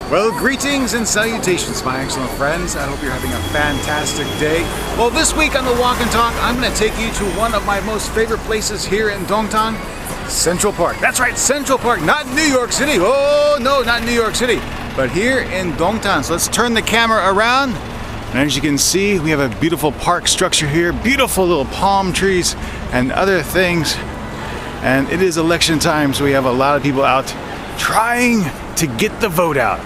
Well, greetings and salutations, my excellent friends. I hope you're having a fantastic day. Well, this week on the Walk and Talk, I'm going to take you to one of my most favorite places here in Dongtan, Central Park. That's right, Central Park, not New York City. Oh, no, not New York City, but here in Dongtan. So let's turn the camera around. And as you can see, we have a beautiful park structure here, beautiful little palm trees and other things. And it is election time, so we have a lot of people out trying to get the vote out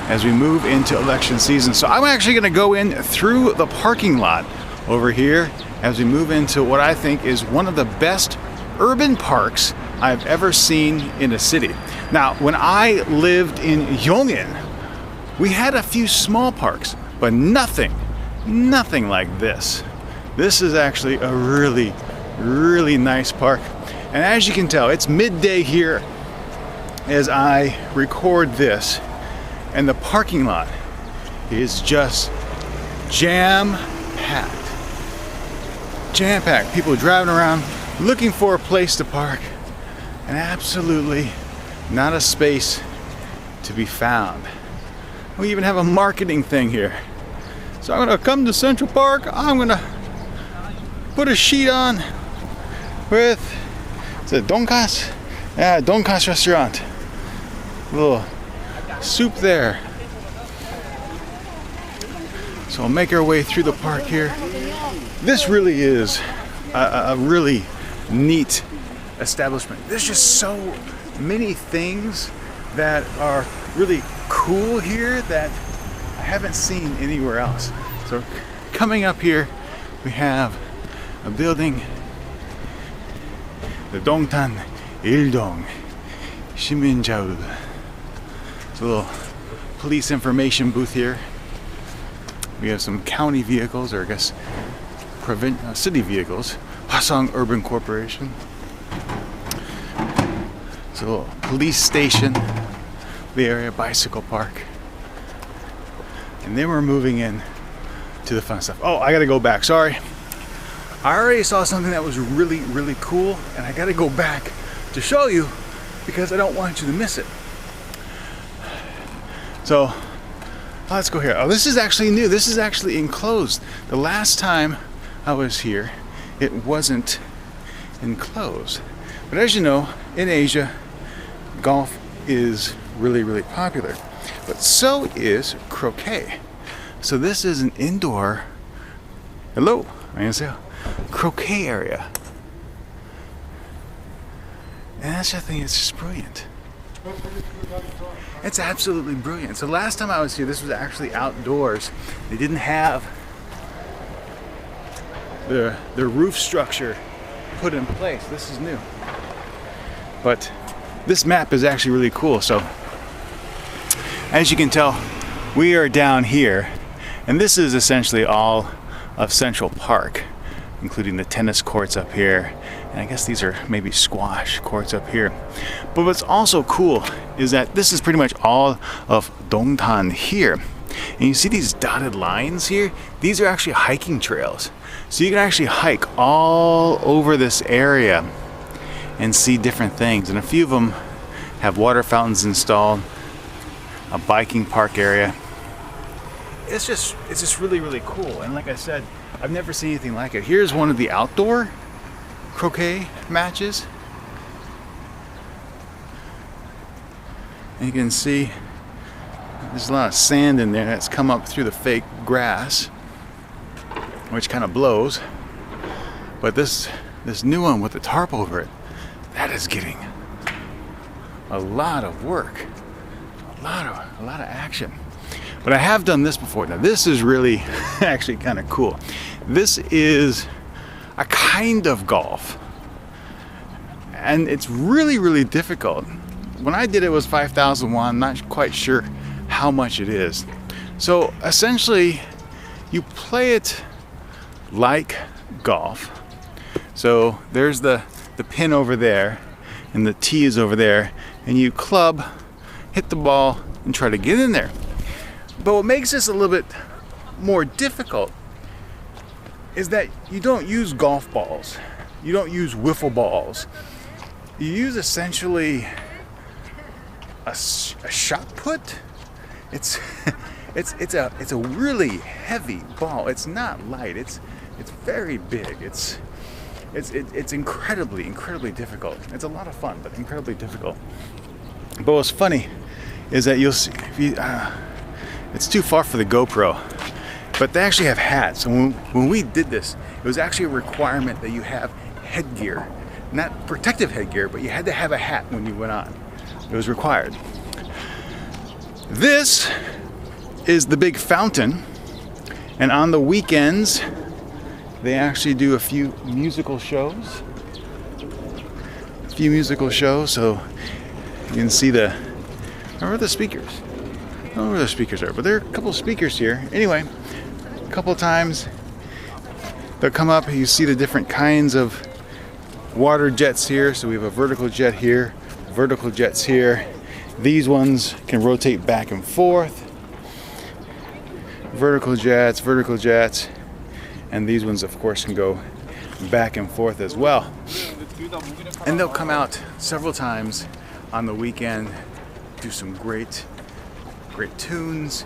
as we move into election season. So I'm actually going to go in through the parking lot over here as we move into what I think is one of the best urban parks I've ever seen in a city. Now, when I lived in Yongin, we had a few small parks, but nothing like this. This is actually a really nice park. And as you can tell, it's midday here as I record this, and the parking lot is just jam-packed. Jam-packed. People driving around looking for a place to park, and absolutely not a space to be found. We even have a marketing thing here. So I'm gonna come to Central Park, I'm gonna put a sheet on with, is it Donkas? Yeah, Donkas restaurant. A little soup there. So we'll make our way through the park here. This really is a really neat establishment. There's just so many things that are really cool here that I haven't seen anywhere else. So coming up here, we have a building, the Dongtan Ildong Shiminjao. A little police information booth here. We have some county vehicles, or I guess city vehicles. Hwasong Urban Corporation. It's a little police station, the area, bicycle park. And then we're moving in to the fun stuff. Oh, I gotta go back, sorry. I already saw something that was really cool, and I gotta go back to show you because I don't want you to miss it. So let's go here. Oh, this is actually new. This is actually enclosed. The last time I was here, it wasn't enclosed. But as you know, in Asia, golf is really popular. But so is croquet. So this is an indoor, hello, 안녕하세요, croquet area. And that's the thing, it's just brilliant. It's absolutely brilliant. So last time I was here, this was actually outdoors. They didn't have the roof structure put in place. This is new. But this map is actually really cool. So as you can tell, we are down here, and this is essentially all of Central Park, including the tennis courts up here. And I guess these are maybe squash courts up here. But what's also cool is that this is pretty much all of Dongtan here. And you see these dotted lines here? These are actually hiking trails. So you can actually hike all over this area and see different things. And a few of them have water fountains installed, a biking park area. It's just really cool. And like I said, I've never seen anything like it. Here's one of the outdoor croquet matches. And you can see there's a lot of sand in there that's come up through the fake grass, which kind of blows. But this new one with the tarp over it, that is getting a lot of work, a lot of action. But I have done this before. Now this is really actually kind of cool. This is a kind of golf, and it's really difficult. When I did it, it was 5,000 won. I'm not quite sure how much it is. So essentially you play it like golf. So there's the pin over there and the tee is over there, and you club, hit the ball, and try to get in there. But what makes this a little bit more difficult is that you don't use golf balls. You don't use wiffle balls. You use essentially a shot put, It's it's a really heavy ball. It's not light. It's very big. It's incredibly difficult. It's a lot of fun, but incredibly difficult. But what's funny is that you'll see, it's too far for the GoPro, but they actually have hats. So when we did this, it was actually a requirement that you have headgear, not protective headgear, but you had to have a hat when you went on. It was required. This is the big fountain, and on the weekends they actually do a few musical shows. So you can see where are the speakers? I don't know where the speakers are, but there are a couple of speakers here. Anyway, a couple of times they'll come up, you see the different kinds of water jets here. So we have a vertical jet here, vertical jets here. These ones can rotate back and forth. Vertical jets, and these ones of course can go back and forth as well. And they'll come out several times on the weekend, do some great tunes,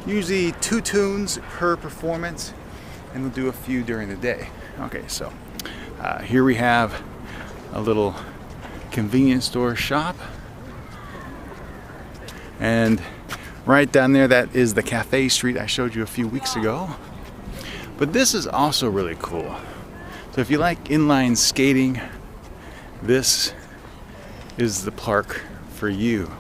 usually 2 tunes per performance, and they'll do a few during the day. Okay, so here we have a little convenience store shop, and right down there, that is the cafe street I showed you a few weeks ago. But this is also really cool. So if you like inline skating, this is the park for you,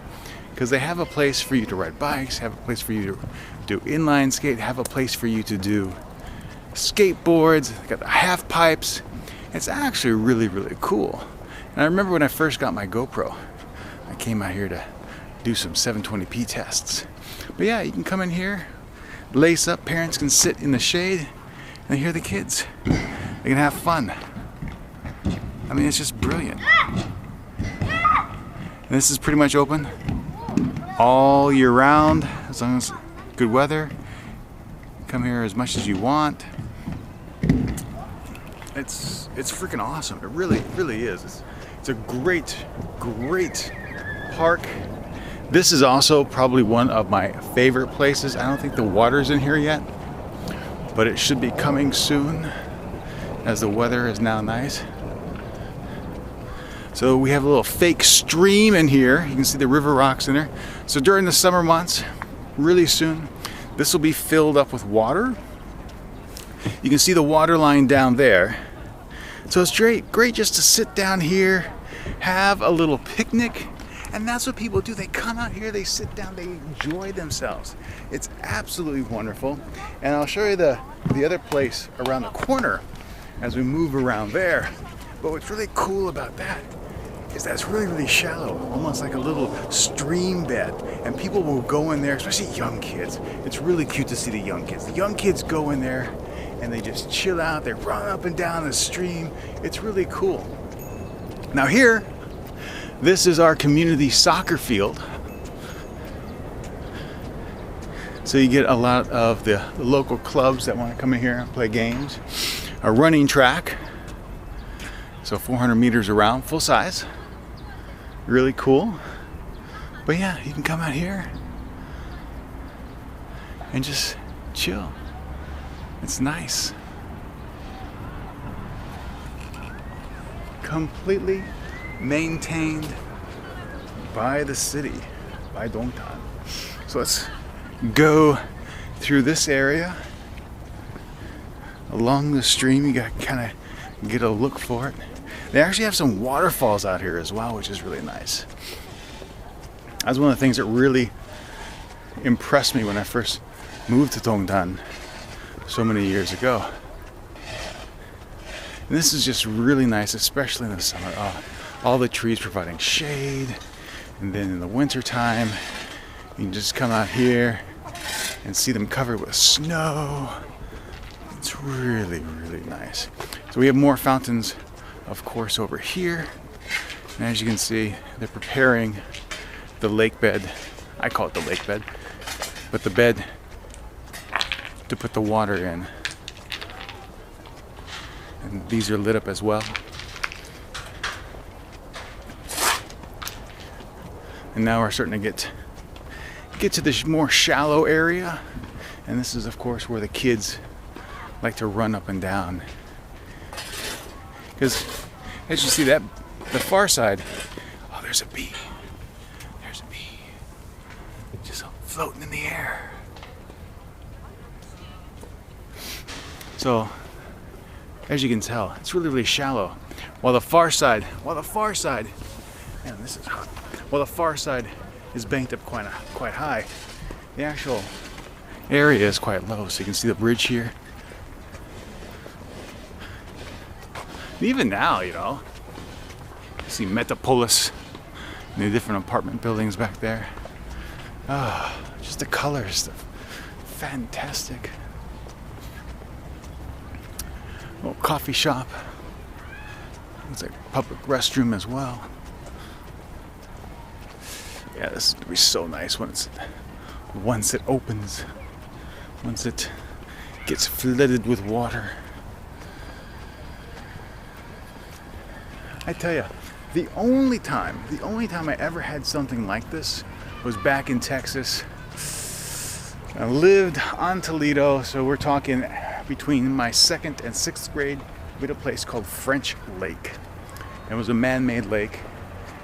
because they have a place for you to ride bikes, have a place for you to do inline skate, have a place for you to do skateboards. They got the half pipes. It's actually really cool. And I remember when I first got my GoPro, I came out here to do some 720p tests. But yeah, you can come in here, lace up, parents can sit in the shade and hear the kids. They can have fun. I mean, it's just brilliant. And this is pretty much open all year round, as long as good weather. Come here as much as you want. It's freaking awesome. It really is. It's a great park. This is also probably one of my favorite places. I don't think the water's in here yet, but it should be coming soon as the weather is now nice. So we have a little fake stream in here. You can see the river rocks in there. So during the summer months, really soon, this will be filled up with water. You can see the water line down there. So it's great just to sit down here, have a little picnic. And that's what people do. They come out here, they sit down, they enjoy themselves. It's absolutely wonderful. And I'll show you the other place around the corner as we move around there. But what's really cool about that is that it's really shallow, almost like a little stream bed. And people will go in there, especially young kids. It's really cute to see the young kids. The young kids go in there and they just chill out. They run up and down the stream. It's really cool. Now here, this is our community soccer field. So you get a lot of the local clubs that want to come in here and play games. A running track, so 400 meters around, full size. Really cool. But yeah, you can come out here and just chill. It's nice. Completely maintained by the city, by Dongtan. So let's go through this area along the stream. You got to kind of get a look for it. They actually have some waterfalls out here as well, which is really nice. That's one of the things that really impressed me when I first moved to Dongtan so many years ago. And this is just really nice, especially in the summer. All the trees providing shade, and then in the winter time, you can just come out here and see them covered with snow. It's really nice. So we have more fountains, of course, over here. And as you can see, they're preparing the lake bed. I call it the lake bed, but the bed to put the water in. And these are lit up as well. And now we're starting to get to this more shallow area, and this is of course where the kids like to run up and down. Because as you see that, the far side, oh, there's a bee. There's a bee. Just floating in the air. So, as you can tell, it's really, really shallow. While the far side, man, this is hot. While the far side is banked up quite high, the actual area is quite low. So you can see the bridge here. And even now, you know, you see Metropolis and the different apartment buildings back there. Ah, just the colors, fantastic. Little coffee shop. It's like a public restroom as well. Yeah, this is gonna be so nice once it opens, once it gets flooded with water. I tell you, the only time I ever had something like this was back in Texas. I lived on Toledo, so we're talking between my 2nd and 6th grade. We had a place called French Lake. It was a man-made lake,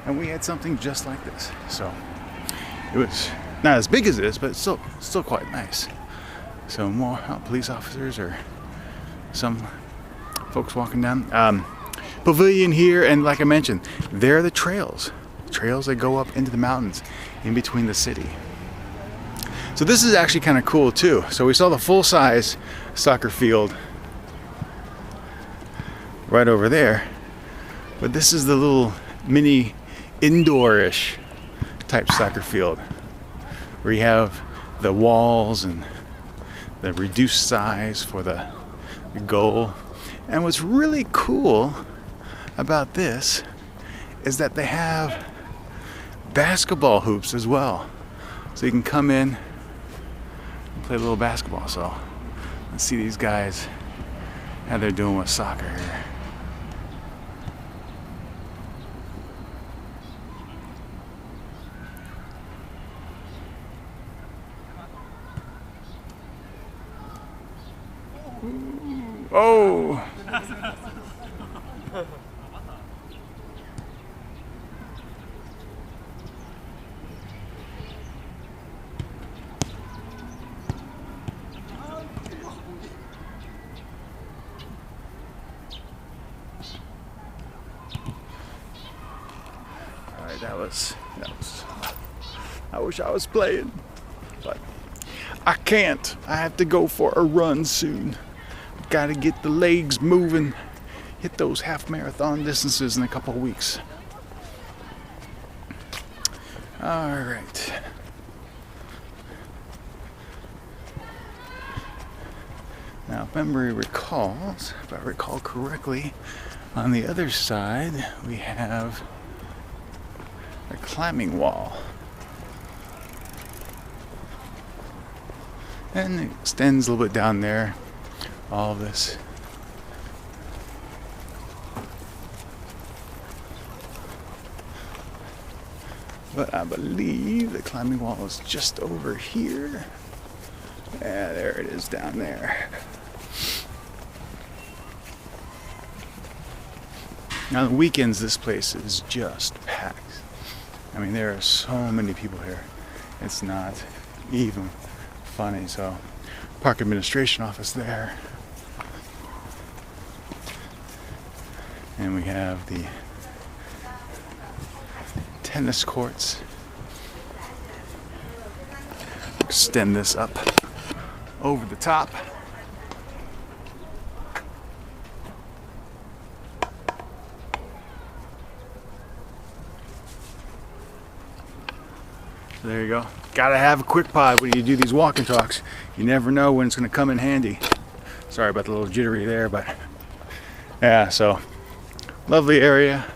and we had something just like this. So it was not as big as this, but it's still quite nice. So more police officers or some folks walking down. Pavilion here, and like I mentioned, there are the trails that go up into the mountains in between the city. So this is actually kind of cool too. So we saw the full-size soccer field right over there, but this is the little mini indoor-ish type soccer field where you have the walls and the reduced size for the goal. And what's really cool about this is that they have basketball hoops as well, so you can come in and play a little basketball. So let's see these guys, how they're doing with soccer here. Oh! Alright, that was I wish I was playing, but I can't. I have to go for a run soon. Gotta get the legs moving, hit those half marathon distances in a couple of weeks. All right. Now, if memory recalls, if I recall correctly, on the other side we have a climbing wall. And it extends a little bit down there. All of this. But I believe the climbing wall is just over here. Yeah, there it is down there. Now on the weekends this place is just packed. I mean, there are so many people here. It's not even funny. So park administration office there. And we have the tennis courts. Extend this up over the top. So there you go. Gotta have a quick pod when you do these walk and talks. You never know when it's gonna come in handy. Sorry about the little jittery there, but yeah, so lovely area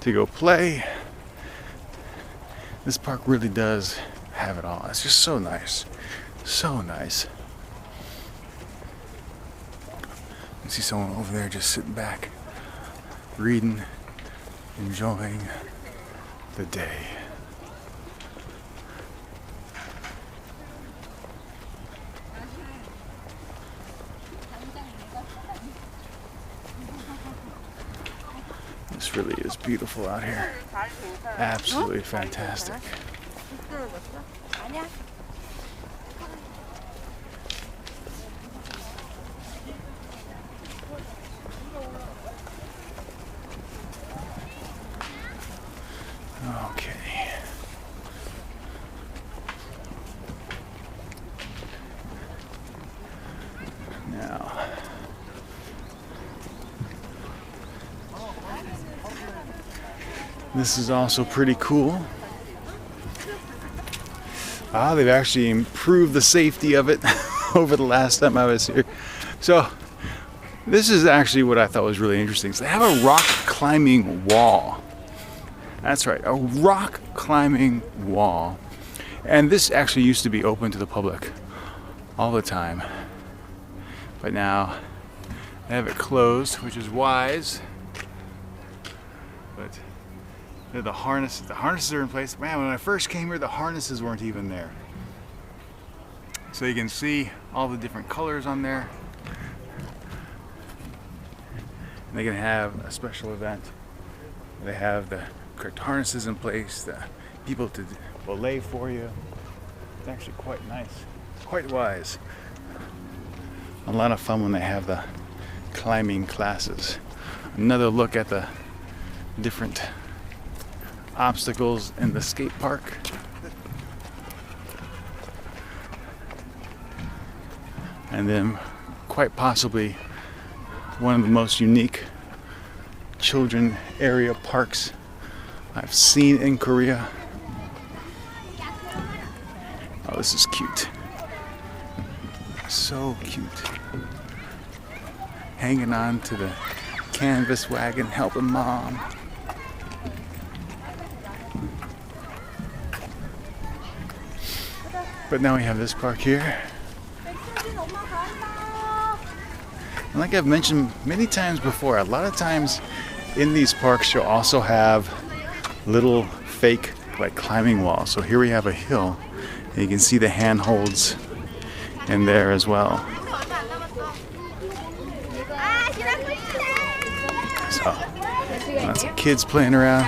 to go play. This park really does have it all. It's just so nice. So nice. I see someone over there just sitting back, reading, enjoying the day. This really is beautiful out here. Absolutely fantastic. Okay. Now, this is also pretty cool. They've actually improved the safety of it over the last time I was here. So, this is actually what I thought was really interesting. So they have a rock climbing wall. That's right, a rock climbing wall. And this actually used to be open to the public all the time. But now they have it closed, which is wise. But the harnesses are in place. Man, when I first came here, the harnesses weren't even there. So you can see all the different colors on there. And they can have a special event. They have the correct harnesses in place, the people to belay for you. It's actually quite nice, quite wise. A lot of fun when they have the climbing classes. Another look at the different obstacles in the skate park. And then quite possibly one of the most unique children area parks I've seen in Korea. Oh, this is cute. So cute. Hanging on to the canvas wagon, helping mom. But now we have this park here. And like I've mentioned many times before, a lot of times in these parks you'll also have little fake like climbing walls. So here we have a hill, and you can see the handholds in there as well. So lots of kids playing around.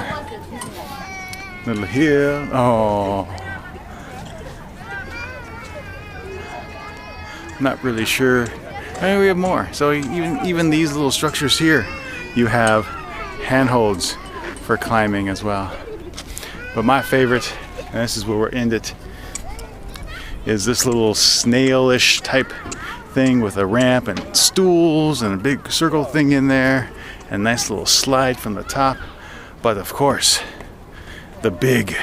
Little hill. Oh, not really sure. Hey, we have more. So even these little structures here, you have handholds for climbing as well. But my favorite, and this is where we'll end it, is this little snailish type thing with a ramp and stools and a big circle thing in there, and a nice little slide from the top. But of course, the big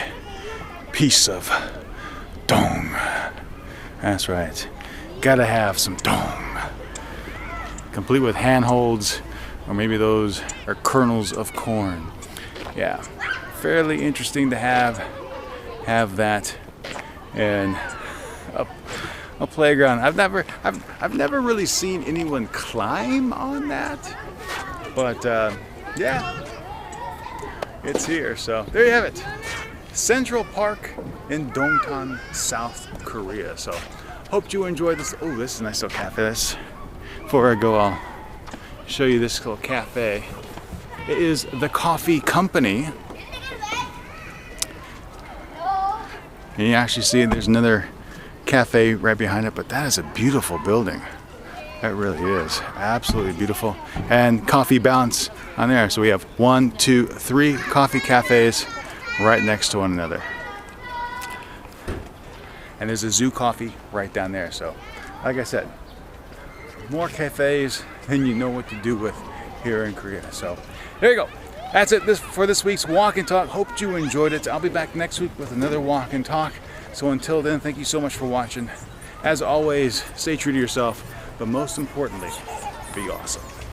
piece of dong. That's right. Gotta have some dong. Complete with handholds, or maybe those are kernels of corn. Yeah, fairly interesting to have that, and a playground. I've never really seen anyone climb on that, but yeah, it's here. So there you have it, Central Park in Dongtan, South Korea. So hope you enjoyed this. Oh, this is a nice little cafe. Before I go, I'll show you this little cafe. It is the Coffee Company. And you actually see there's another cafe right behind it, but that is a beautiful building. That really is absolutely beautiful. And coffee balance on there. So we have 1, 2, 3 coffee cafes right next to one another. And there's a Zoo Coffee right down there. So like I said, more cafes than you know what to do with here in Korea. So there you go. That's it for this week's Walk and Talk. Hope you enjoyed it. I'll be back next week with another Walk and Talk. So until then, thank you so much for watching. As always, stay true to yourself, but most importantly, be awesome.